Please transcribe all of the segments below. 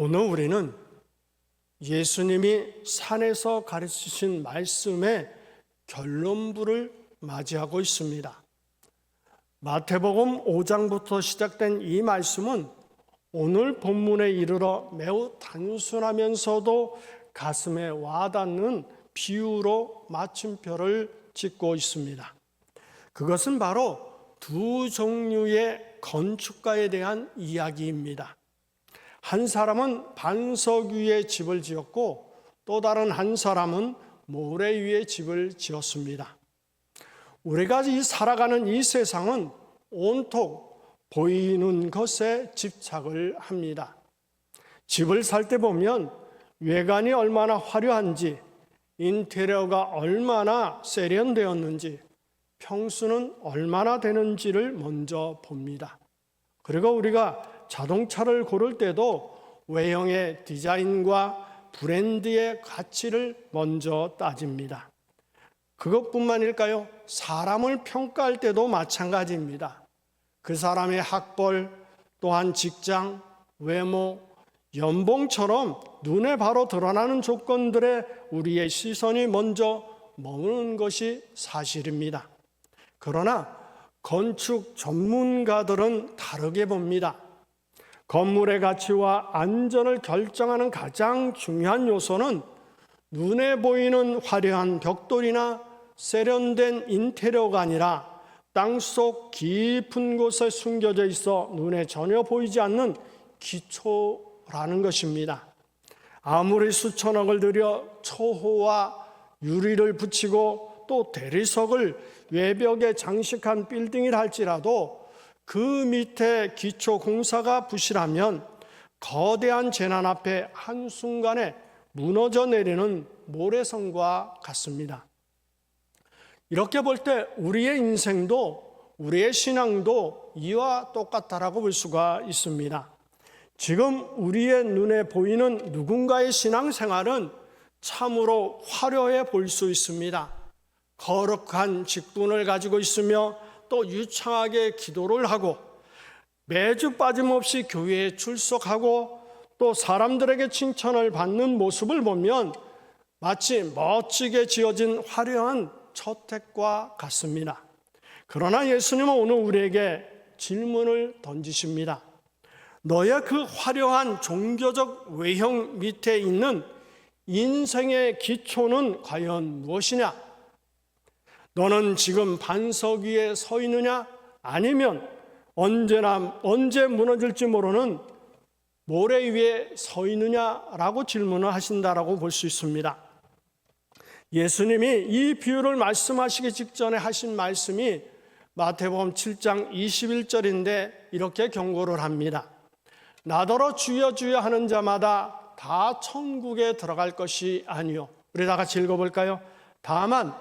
오늘 우리는 예수님이 산에서 가르치신 말씀의 결론부를 맞이하고 있습니다. 마태복음 5장부터 시작된 이 말씀은 오늘 본문에 이르러 매우 단순하면서도 가슴에 와닿는 비유로 마침표를 찍고 있습니다. 그것은 바로 두 종류의 건축가에 대한 이야기입니다. 한 사람은 반석 위에 집을 지었고 또 다른 한 사람은 모래 위에 집을 지었습니다. 우리가 살아가는 이 세상은 온통 보이는 것에 집착을 합니다. 집을 살 때 보면 외관이 얼마나 화려한지, 인테리어가 얼마나 세련되었는지, 평수는 얼마나 되는지를 먼저 봅니다. 그리고 우리가 자동차를 고를 때도 외형의 디자인과 브랜드의 가치를 먼저 따집니다. 그것뿐만일까요? 사람을 평가할 때도 마찬가지입니다. 그 사람의 학벌, 또한 직장, 외모, 연봉처럼 눈에 바로 드러나는 조건들에 우리의 시선이 먼저 머무는 것이 사실입니다. 그러나 건축 전문가들은 다르게 봅니다. 건물의 가치와 안전을 결정하는 가장 중요한 요소는 눈에 보이는 화려한 벽돌이나 세련된 인테리어가 아니라 땅속 깊은 곳에 숨겨져 있어 눈에 전혀 보이지 않는 기초라는 것입니다. 아무리 수천억을 들여 초호와 유리를 붙이고 또 대리석을 외벽에 장식한 빌딩이라 할지라도 그 밑에 기초 공사가 부실하면 거대한 재난 앞에 한순간에 무너져 내리는 모래성과 같습니다. 이렇게 볼 때 우리의 인생도 우리의 신앙도 이와 똑같다라고 볼 수가 있습니다. 지금 우리의 눈에 보이는 누군가의 신앙생활은 참으로 화려해 보일 수 있습니다. 거룩한 직분을 가지고 있으며 또 유창하게 기도를 하고 매주 빠짐없이 교회에 출석하고 또 사람들에게 칭찬을 받는 모습을 보면 마치 멋지게 지어진 화려한 저택과 같습니다. 그러나 예수님은 오늘 우리에게 질문을 던지십니다. 너의 그 화려한 종교적 외형 밑에 있는 인생의 기초는 과연 무엇이냐? 너는 지금 반석 위에 서 있느냐? 아니면 언제 무너질지 모르는 모래 위에 서 있느냐라고 질문을 하신다라고 볼 수 있습니다. 예수님이 이 비유를 말씀하시기 직전에 하신 말씀이 마태복음 7장 21절인데 이렇게 경고를 합니다. 나더러 주여 주여 하는 자마다 다 천국에 들어갈 것이 아니요. 우리 다 같이 읽어볼까요? 다만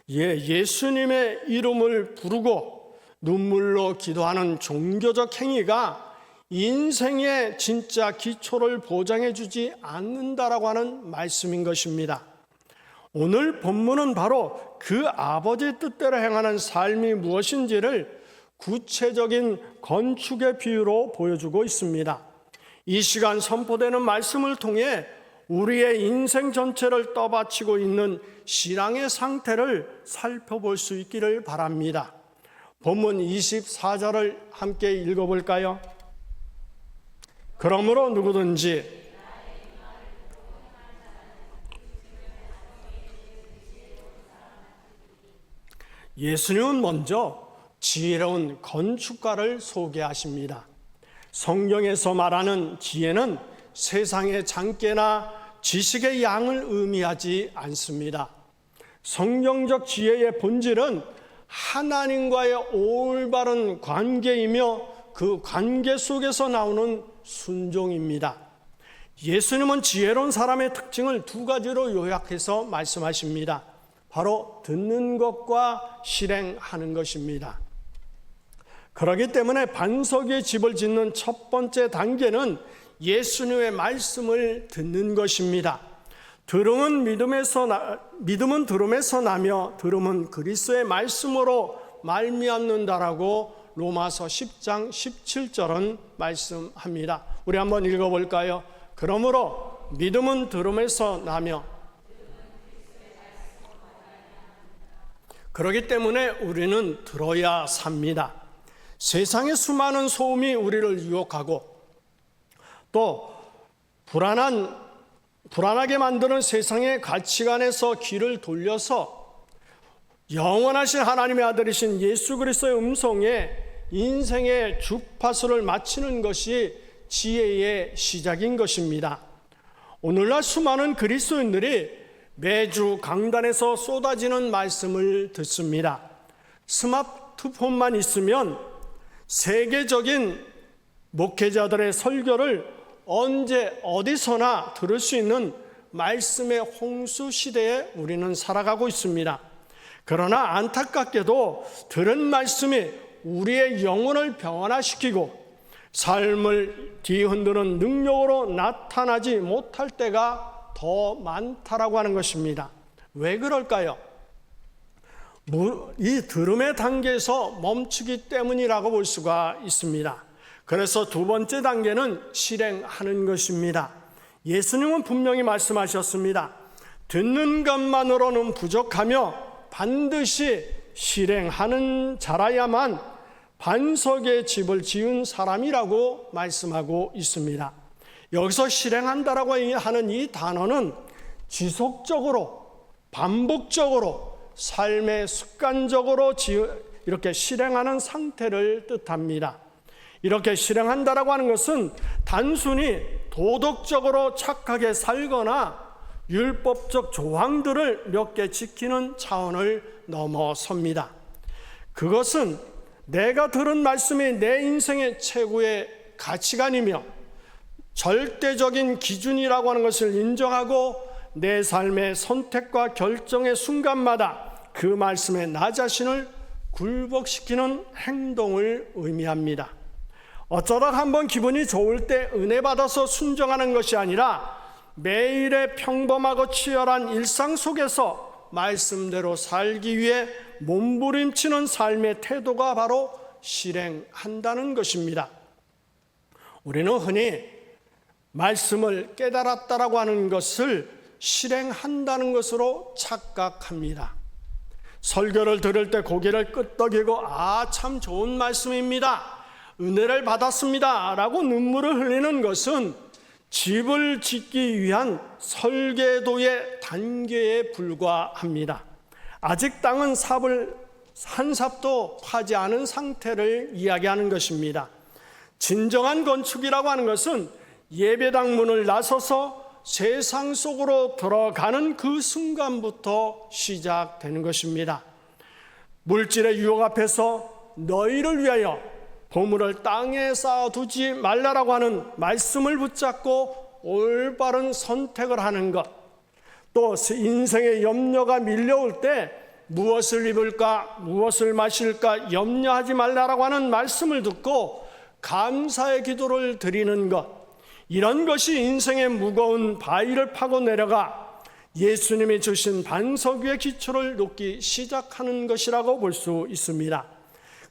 예수님의 이름을 부르고 눈물로 기도하는 종교적 행위가 인생의 진짜 기초를 보장해 주지 않는다라고 하는 말씀인 것입니다. 오늘 본문은 바로 그 아버지 뜻대로 행하는 삶이 무엇인지를 구체적인 건축의 비유로 보여주고 있습니다. 이 시간 선포되는 말씀을 통해 우리의 인생 전체를 떠받치고 있는 신앙의 상태를 살펴볼 수 있기를 바랍니다. 본문 24절을 함께 읽어볼까요? 그러므로 누구든지 예수님은 먼저 지혜로운 건축가를 소개하십니다. 성경에서 말하는 지혜는 세상의 장깨나 지식의 양을 의미하지 않습니다. 성경적 지혜의 본질은 하나님과의 올바른 관계이며 그 관계 속에서 나오는 순종입니다. 예수님은 지혜로운 사람의 특징을 두 가지로 요약해서 말씀하십니다. 바로 듣는 것과 실행하는 것입니다. 그렇기 때문에 반석 위에 집을 짓는 첫 번째 단계는 예수님의 말씀을 듣는 것입니다. 믿음은 들음에서 나며 들음은 그리스도의 말씀으로 말미암는다라고 로마서 10장 17절은 말씀합니다. 우리 한번 읽어볼까요? 그러므로 믿음은 들음에서 나며, 그렇기 때문에 우리는 들어야 삽니다. 세상의 수많은 소음이 우리를 유혹하고 또 불안하게 만드는 세상의 가치관에서 귀를 돌려서 영원하신 하나님의 아들이신 예수 그리스도의 음성에 인생의 주파수를 맞추는 것이 지혜의 시작인 것입니다. 오늘날 수많은 그리스도인들이 매주 강단에서 쏟아지는 말씀을 듣습니다. 스마트폰만 있으면 세계적인 목회자들의 설교를 언제 어디서나 들을 수 있는 말씀의 홍수 시대에 우리는 살아가고 있습니다. 그러나 안타깝게도 들은 말씀이 우리의 영혼을 평안화시키고 삶을 뒤흔드는 능력으로 나타나지 못할 때가 더 많다라고 하는 것입니다. 왜 그럴까요? 이 들음의 단계에서 멈추기 때문이라고 볼 수가 있습니다. 그래서 두 번째 단계는 실행하는 것입니다. 예수님은 분명히 말씀하셨습니다. 듣는 것만으로는 부족하며 반드시 실행하는 자라야만 반석의 집을 지은 사람이라고 말씀하고 있습니다. 여기서 실행한다라고 하는 이 단어는 지속적으로 반복적으로 삶의 습관적으로 이렇게 실행하는 상태를 뜻합니다. 이렇게 실행한다라고 하는 것은 단순히 도덕적으로 착하게 살거나 율법적 조항들을 몇 개 지키는 차원을 넘어섭니다. 그것은 내가 들은 말씀이 내 인생의 최고의 가치관이며 절대적인 기준이라고 하는 것을 인정하고 내 삶의 선택과 결정의 순간마다 그 말씀에 나 자신을 굴복시키는 행동을 의미합니다. 어쩌다 한번 기분이 좋을 때 은혜 받아서 순종하는 것이 아니라 매일의 평범하고 치열한 일상 속에서 말씀대로 살기 위해 몸부림치는 삶의 태도가 바로 실행한다는 것입니다. 우리는 흔히 말씀을 깨달았다라고 하는 것을 실행한다는 것으로 착각합니다. 설교를 들을 때 고개를 끄덕이고 참 좋은 말씀입니다, 은혜를 받았습니다 라고 눈물을 흘리는 것은 집을 짓기 위한 설계도의 단계에 불과합니다. 아직 땅은 한 삽도 파지 않은 상태를 이야기하는 것입니다. 진정한 건축이라고 하는 것은 예배당 문을 나서서 세상 속으로 들어가는 그 순간부터 시작되는 것입니다. 물질의 유혹 앞에서 너희를 위하여 보물을 땅에 쌓아두지 말라라고 하는 말씀을 붙잡고 올바른 선택을 하는 것, 또 인생의 염려가 밀려올 때 무엇을 입을까, 무엇을 마실까 염려하지 말라라고 하는 말씀을 듣고 감사의 기도를 드리는 것, 이런 것이 인생의 무거운 바위를 파고 내려가 예수님이 주신 반석 위의 기초를 놓기 시작하는 것이라고 볼 수 있습니다.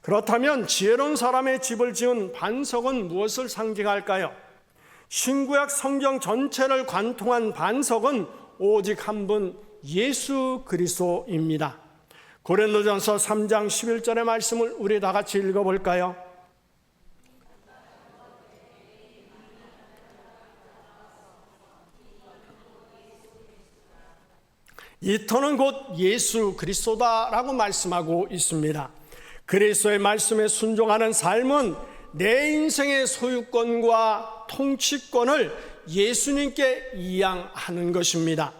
그렇다면 지혜로운 사람의 집을 지은 반석은 무엇을 상징할까요? 신구약 성경 전체를 관통한 반석은 오직 한 분 예수 그리스도입니다. 고린도전서 3장 11절의 말씀을 우리 다 같이 읽어볼까요? 이 터는 곧 예수 그리스도다라고 말씀하고 있습니다. 그리스도의 말씀에 순종하는 삶은 내 인생의 소유권과 통치권을 예수님께 이양하는 것입니다.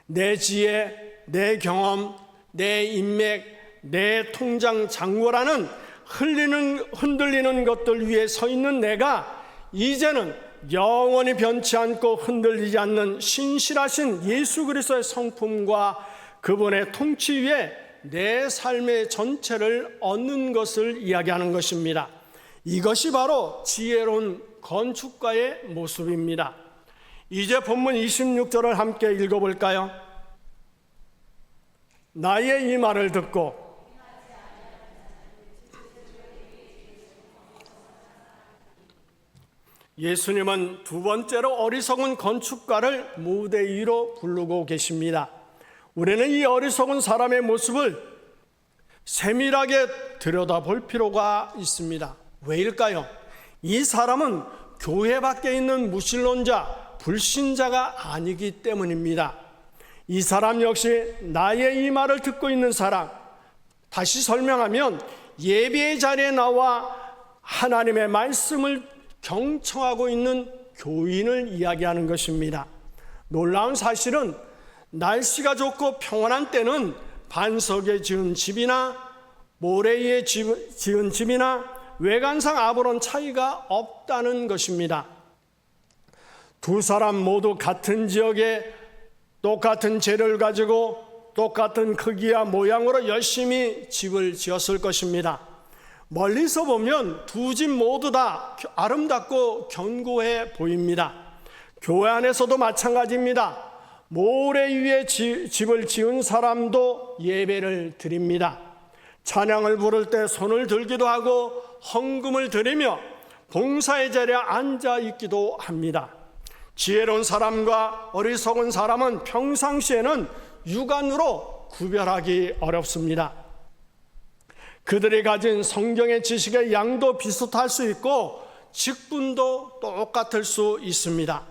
내 지혜, 내 경험, 내 인맥, 내 통장 잔고라는 흔들리는 것들 위에 서 있는 내가 이제는 영원히 변치 않고 흔들리지 않는 신실하신 예수 그리스도의 성품과 그분의 통치 위에 내 삶의 전체를 얻는 것을 이야기하는 것입니다. 이것이 바로 지혜로운 건축가의 모습입니다. 이제 본문 26절을 함께 읽어볼까요? 나의 이 말을 듣고 예수님은 두 번째로 어리석은 건축가를 무대 위로 부르고 계십니다. 우리는 이 어리석은 사람의 모습을 세밀하게 들여다볼 필요가 있습니다. 왜일까요? 이 사람은 교회 밖에 있는 무신론자, 불신자가 아니기 때문입니다. 이 사람 역시 나의 이 말을 듣고 있는 사람, 다시 설명하면 예배의 자리에 나와 하나님의 말씀을 경청하고 있는 교인을 이야기하는 것입니다. 놀라운 사실은 날씨가 좋고 평안한 때는 반석에 지은 집이나 모래 위에 지은 집이나 외관상 아무런 차이가 없다는 것입니다. 두 사람 모두 같은 지역에 똑같은 재료를 가지고 똑같은 크기와 모양으로 열심히 집을 지었을 것입니다. 멀리서 보면 두 집 모두 다 아름답고 견고해 보입니다. 교회 안에서도 마찬가지입니다. 모래 위에 집을 지은 사람도 예배를 드립니다. 찬양을 부를 때 손을 들기도 하고 헌금을 드리며 봉사의 자리에 앉아 있기도 합니다. 지혜로운 사람과 어리석은 사람은 평상시에는 육안으로 구별하기 어렵습니다. 그들이 가진 성경의 지식의 양도 비슷할 수 있고 직분도 똑같을 수 있습니다.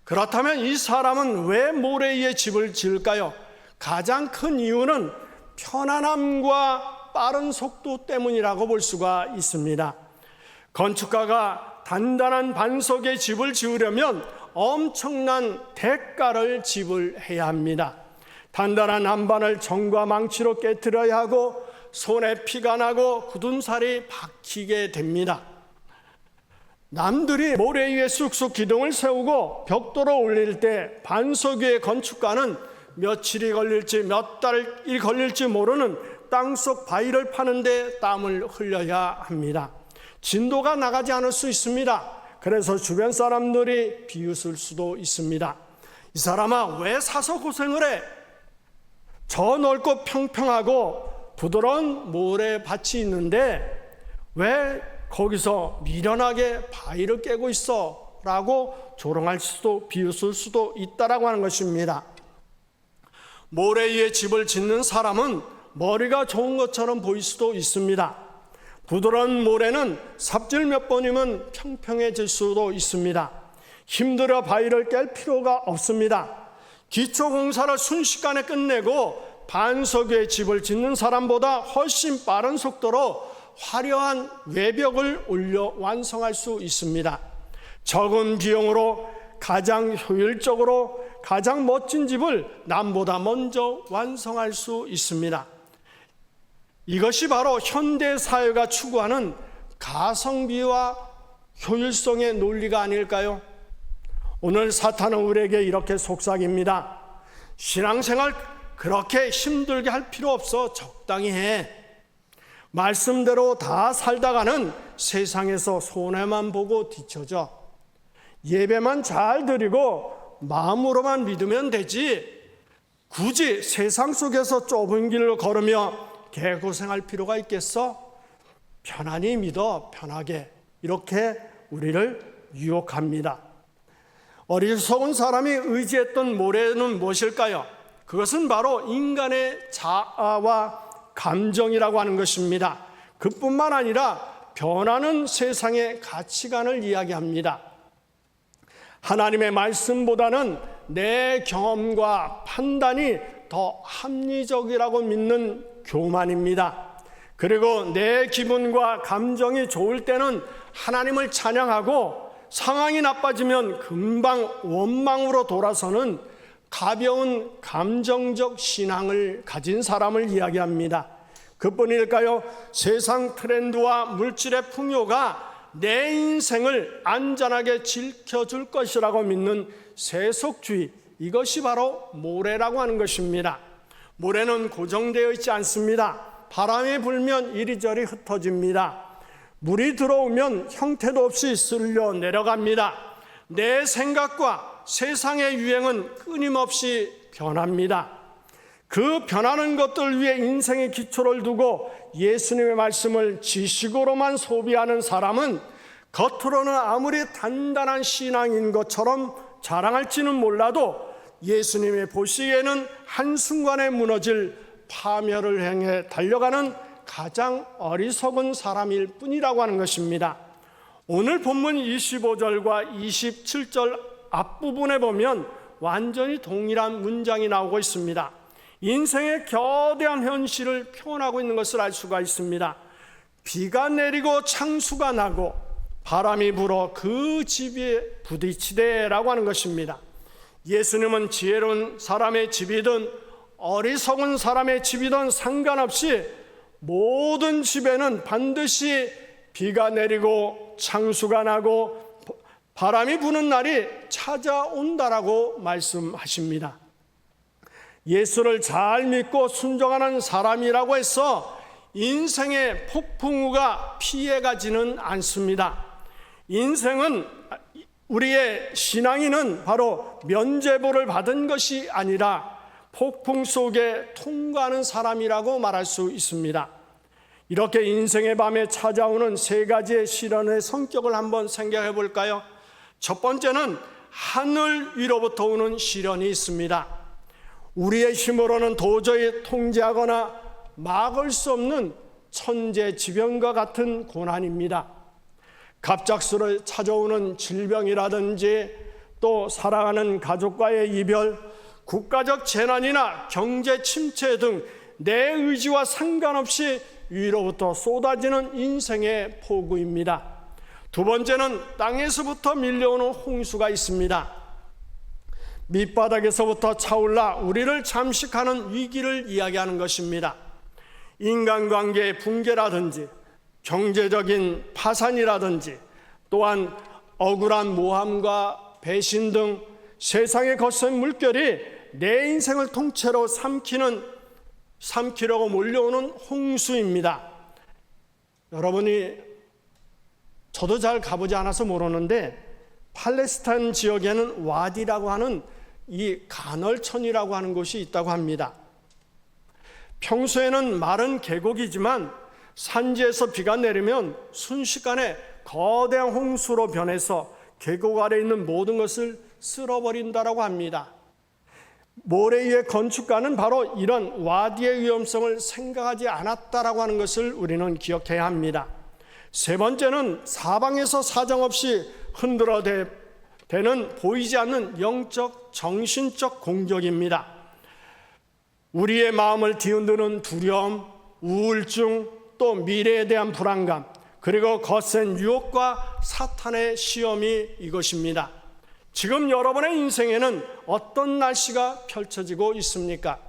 그렇다면 이 사람은 왜 모래 위에 집을 지을까요? 가장 큰 이유는 편안함과 빠른 속도 때문이라고 볼 수가 있습니다. 건축가가 단단한 반석에 집을 지으려면 엄청난 대가를 지불해야 합니다. 단단한 안반을 정과 망치로 깨트려야 하고 손에 피가 나고 굳은 살이 박히게 됩니다. 남들이 모래 위에 쑥쑥 기둥을 세우고 벽돌을 올릴 때 반석 위의 건축가는 며칠이 걸릴지 몇 달이 걸릴지 모르는 땅속 바위를 파는데 땀을 흘려야 합니다. 진도가 나가지 않을 수 있습니다. 그래서 주변 사람들이 비웃을 수도 있습니다. 이 사람아, 왜 사서 고생을 해? 저 넓고 평평하고 부드러운 모래밭이 있는데 왜 거기서 미련하게 바위를 깨고 있어? 라고 조롱할 수도 비웃을 수도 있다라고 하는 것입니다. 모래 위에 집을 짓는 사람은 머리가 좋은 것처럼 보일 수도 있습니다. 부드러운 모래는 삽질 몇 번이면 평평해질 수도 있습니다. 힘들어 바위를 깰 필요가 없습니다. 기초 공사를 순식간에 끝내고 반석 위에 집을 짓는 사람보다 훨씬 빠른 속도로 화려한 외벽을 올려 완성할 수 있습니다. 적은 비용으로 가장 효율적으로 가장 멋진 집을 남보다 먼저 완성할 수 있습니다. 이것이 바로 현대 사회가 추구하는 가성비와 효율성의 논리가 아닐까요? 오늘 사탄은 우리에게 이렇게 속삭입니다. 신앙생활 그렇게 힘들게 할 필요 없어. 적당히 해. 말씀대로 다 살다가는 세상에서 손해만 보고 뒤처져. 예배만 잘 드리고 마음으로만 믿으면 되지. 굳이 세상 속에서 좁은 길을 걸으며 개고생할 필요가 있겠어? 편안히 믿어, 편하게. 이렇게 우리를 유혹합니다. 어리석은 사람이 의지했던 모래는 무엇일까요? 그것은 바로 인간의 자아와 감정이라고 하는 것입니다. 그뿐만 아니라 변하는 세상의 가치관을 이야기합니다. 하나님의 말씀보다는 내 경험과 판단이 더 합리적이라고 믿는 교만입니다. 그리고 내 기분과 감정이 좋을 때는 하나님을 찬양하고 상황이 나빠지면 금방 원망으로 돌아서는 가벼운 감정적 신앙을 가진 사람을 이야기합니다. 그뿐일까요? 세상 트렌드와 물질의 풍요가 내 인생을 안전하게 지켜줄 것이라고 믿는 세속주의, 이것이 바로 모래라고 하는 것입니다. 모래는 고정되어 있지 않습니다. 바람이 불면 이리저리 흩어집니다. 물이 들어오면 형태도 없이 쓸려 내려갑니다. 내 생각과 세상의 유행은 끊임없이 변합니다. 그 변하는 것들 위에 인생의 기초를 두고 예수님의 말씀을 지식으로만 소비하는 사람은 겉으로는 아무리 단단한 신앙인 것처럼 자랑할지는 몰라도 예수님의 보시기에는 한순간에 무너질 파멸을 향해 달려가는 가장 어리석은 사람일 뿐이라고 하는 것입니다. 오늘 본문 25절과 27절 앞부분에 보면 완전히 동일한 문장이 나오고 있습니다. 인생의 거대한 현실을 표현하고 있는 것을 알 수가 있습니다. 비가 내리고 창수가 나고 바람이 불어 그 집에 부딪히되라고 하는 것입니다. 예수님은 지혜로운 사람의 집이든 어리석은 사람의 집이든 상관없이 모든 집에는 반드시 비가 내리고 창수가 나고 바람이 부는 날이 찾아온다라고 말씀하십니다. 예수를 잘 믿고 순종하는 사람이라고 해서 인생의 폭풍우가 피해가지는 않습니다. 인생은, 우리의 신앙인은 바로 면죄부를 받은 것이 아니라 폭풍 속에 통과하는 사람이라고 말할 수 있습니다. 이렇게 인생의 밤에 찾아오는 세 가지의 시련의 성격을 한번 생각해 볼까요? 첫 번째는 하늘 위로부터 오는 시련이 있습니다. 우리의 힘으로는 도저히 통제하거나 막을 수 없는 천재지변과 같은 고난입니다. 갑작스레 찾아오는 질병이라든지 또 사랑하는 가족과의 이별, 국가적 재난이나 경제 침체 등 내 의지와 상관없이 위로부터 쏟아지는 인생의 폭우입니다. 두 번째는 땅에서부터 밀려오는 홍수가 있습니다. 밑바닥에서부터 차올라 우리를 잠식하는 위기를 이야기하는 것입니다. 인간관계의 붕괴라든지 경제적인 파산이라든지 또한 억울한 모함과 배신 등 세상의 거센 물결이 내 인생을 통째로 삼키려고 몰려오는 홍수입니다. 여러분이, 저도 잘 가보지 않아서 모르는데 팔레스타인 지역에는 와디라고 하는 이 간헐천이라고 하는 곳이 있다고 합니다. 평소에는 마른 계곡이지만 산지에서 비가 내리면 순식간에 거대한 홍수로 변해서 계곡 아래 있는 모든 것을 쓸어버린다라고 합니다. 모래 위의 건축가는 바로 이런 와디의 위험성을 생각하지 않았다라고 하는 것을 우리는 기억해야 합니다. 세 번째는 사방에서 사정없이 흔들어대는 보이지 않는 영적, 정신적 공격입니다. 우리의 마음을 뒤흔드는 두려움, 우울증, 또 미래에 대한 불안감, 그리고 거센 유혹과 사탄의 시험이 이것입니다. 지금 여러분의 인생에는 어떤 날씨가 펼쳐지고 있습니까?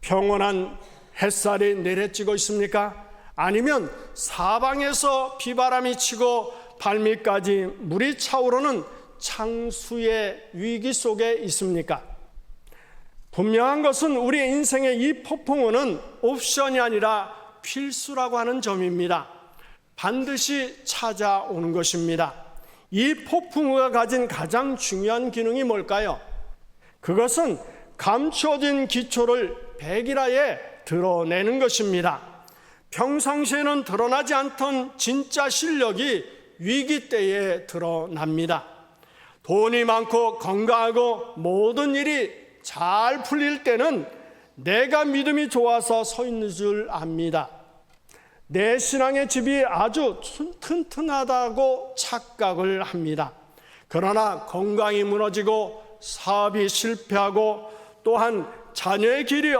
평온한 햇살이 내려지고 있습니까? 아니면 사방에서 비바람이 치고 발밑까지 물이 차오르는 창수의 위기 속에 있습니까? 분명한 것은 우리의 인생의 이 폭풍우는 옵션이 아니라 필수라고 하는 점입니다. 반드시 찾아오는 것입니다. 이 폭풍우가 가진 가장 중요한 기능이 뭘까요? 그것은 감춰진 기초를 백일하에 드러내는 것입니다. 평상시에는 드러나지 않던 진짜 실력이 위기 때에 드러납니다. 돈이 많고 건강하고 모든 일이 잘 풀릴 때는 내가 믿음이 좋아서 서 있는 줄 압니다. 내 신앙의 집이 아주 튼튼하다고 착각을 합니다. 그러나 건강이 무너지고 사업이 실패하고 또한 자녀의 길에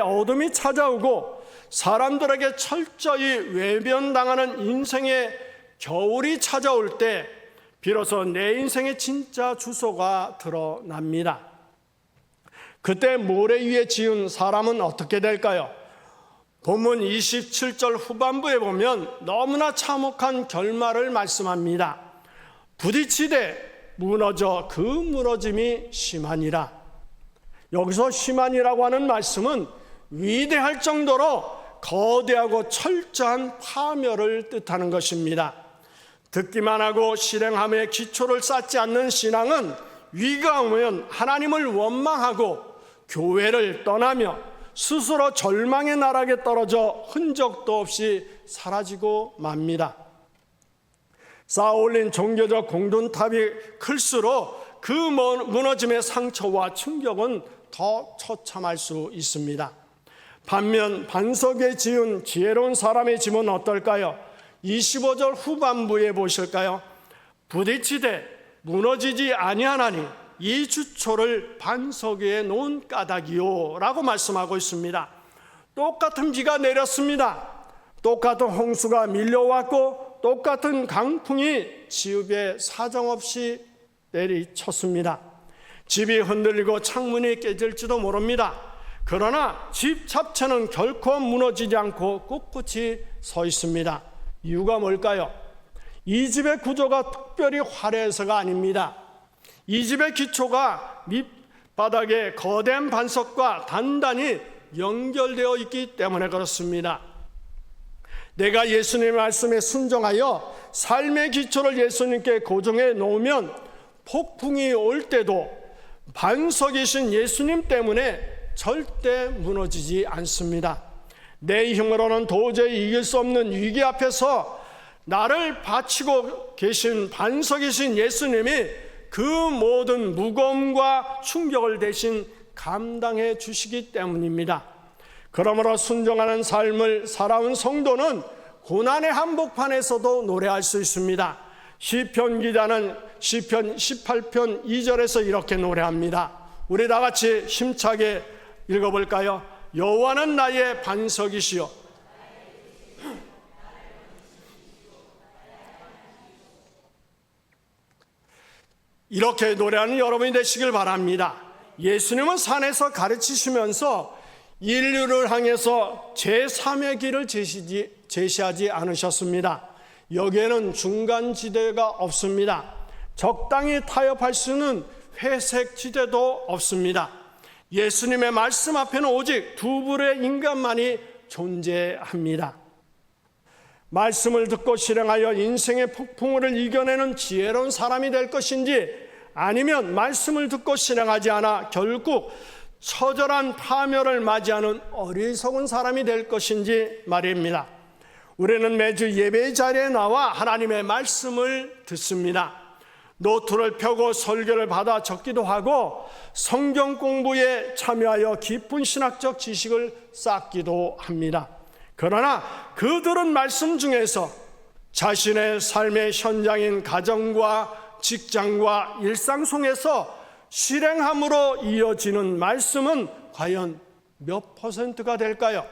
어둠이 찾아오고 사람들에게 철저히 외면당하는 인생의 겨울이 찾아올 때 비로소 내 인생의 진짜 주소가 드러납니다. 그때 모래 위에 지은 사람은 어떻게 될까요? 본문 27절 후반부에 보면 너무나 참혹한 결말을 말씀합니다. 부딪히되 무너져 그 무너짐이 심하니라. 여기서 심하니라고 하는 말씀은 위대할 정도로 거대하고 철저한 파멸을 뜻하는 것입니다. 듣기만 하고 실행함에 기초를 쌓지 않는 신앙은 위기가 오면 하나님을 원망하고 교회를 떠나며 스스로 절망의 나락에 떨어져 흔적도 없이 사라지고 맙니다. 쌓아올린 종교적 공든탑이 클수록 그 무너짐의 상처와 충격은 더 처참할 수 있습니다. 반면 반석에 지은 지혜로운 사람의 짐은 어떨까요? 25절 후반부에 보실까요? 부딪히되 무너지지 아니하나니 이 주초를 반석 위에 놓은 까닭이요 라고 말씀하고 있습니다. 똑같은 비가 내렸습니다. 똑같은 홍수가 밀려왔고 똑같은 강풍이 집에 사정없이 내리쳤습니다. 집이 흔들리고 창문이 깨질지도 모릅니다. 그러나 집 자체는 결코 무너지지 않고 꿋꿋이 서 있습니다. 이유가 뭘까요? 이 집의 구조가 특별히 화려해서가 아닙니다. 이 집의 기초가 밑바닥에 거대한 반석과 단단히 연결되어 있기 때문에 그렇습니다. 내가 예수님의 말씀에 순종하여 삶의 기초를 예수님께 고정해 놓으면 폭풍이 올 때도 반석이신 예수님 때문에 절대 무너지지 않습니다. 내 힘으로는 도저히 이길 수 없는 위기 앞에서 나를 바치고 계신 반석이신 예수님이 그 모든 무거움과 충격을 대신 감당해 주시기 때문입니다. 그러므로 순종하는 삶을 살아온 성도는 고난의 한복판에서도 노래할 수 있습니다. 시편 기자는 시편 18편 2절에서 이렇게 노래합니다. 우리 다 같이 힘차게 읽어볼까요? 여호와는 나의 반석이시요 이렇게 노래하는 여러분이 되시길 바랍니다. 예수님은 산에서 가르치시면서 인류를 향해서 제3의 길을 제시하지 않으셨습니다. 여기에는 중간지대가 없습니다. 적당히 타협할 수 있는 회색지대도 없습니다. 예수님의 말씀 앞에는 오직 두 부류의 인간만이 존재합니다. 말씀을 듣고 실행하여 인생의 폭풍우를 이겨내는 지혜로운 사람이 될 것인지, 아니면 말씀을 듣고 실행하지 않아 결국 처절한 파멸을 맞이하는 어리석은 사람이 될 것인지 말입니다. 우리는 매주 예배 자리에 나와 하나님의 말씀을 듣습니다. 노트를 펴고 설교를 받아 적기도 하고 성경 공부에 참여하여 깊은 신학적 지식을 쌓기도 합니다. 그러나 그 들은 말씀 중에서 자신의 삶의 현장인 가정과 직장과 일상 속에서 실행함으로 이어지는 말씀은 과연 몇 퍼센트가 될까요?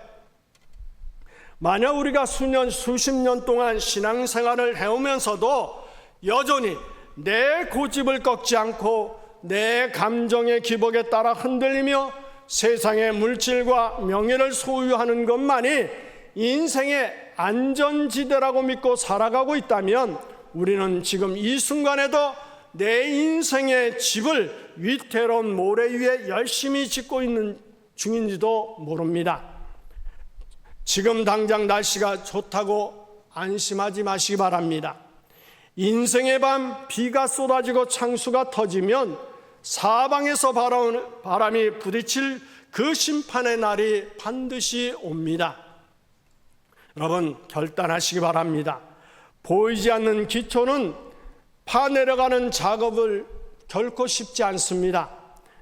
만약 우리가 수십 년 동안 신앙생활을 해오면서도 여전히 내 고집을 꺾지 않고 내 감정의 기복에 따라 흔들리며 세상의 물질과 명예를 소유하는 것만이 인생의 안전지대라고 믿고 살아가고 있다면 우리는 지금 이 순간에도 내 인생의 집을 위태로운 모래 위에 열심히 짓고 있는 중인지도 모릅니다. 지금 당장 날씨가 좋다고 안심하지 마시기 바랍니다. 인생의 밤 비가 쏟아지고 창수가 터지면 사방에서 바람이 부딪힐 그 심판의 날이 반드시 옵니다. 여러분, 결단하시기 바랍니다. 보이지 않는 기초는 파내려가는 작업을 결코 쉽지 않습니다.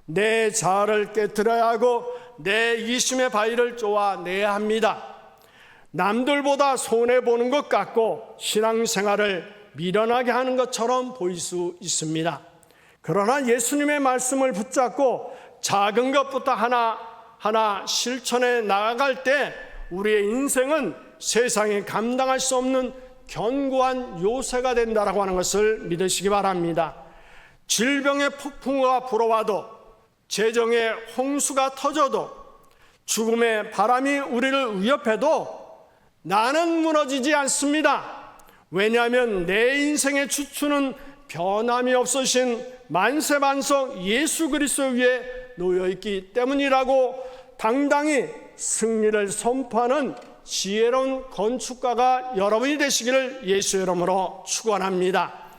내 자아를 깨트려야 하고 내 이심의 바위를 쪼아내야 합니다. 남들보다 손해보는 것 같고 신앙생활을 미련하게 하는 것처럼 보일 수 있습니다. 그러나 예수님의 말씀을 붙잡고 작은 것부터 하나하나 실천해 나아갈 때 우리의 인생은 세상에 감당할 수 없는 견고한 요새가 된다라고 하는 것을 믿으시기 바랍니다. 질병의 폭풍우가 불어와도, 재정의 홍수가 터져도, 죽음의 바람이 우리를 위협해도 나는 무너지지 않습니다. 왜냐하면 내 인생의 주추는 변함이 없으신 만세반석 예수 그리스도 위에 놓여있기 때문이라고 당당히 승리를 선포하는 지혜로운 건축가가 여러분이 되시기를 예수의 이름으로 축원합니다.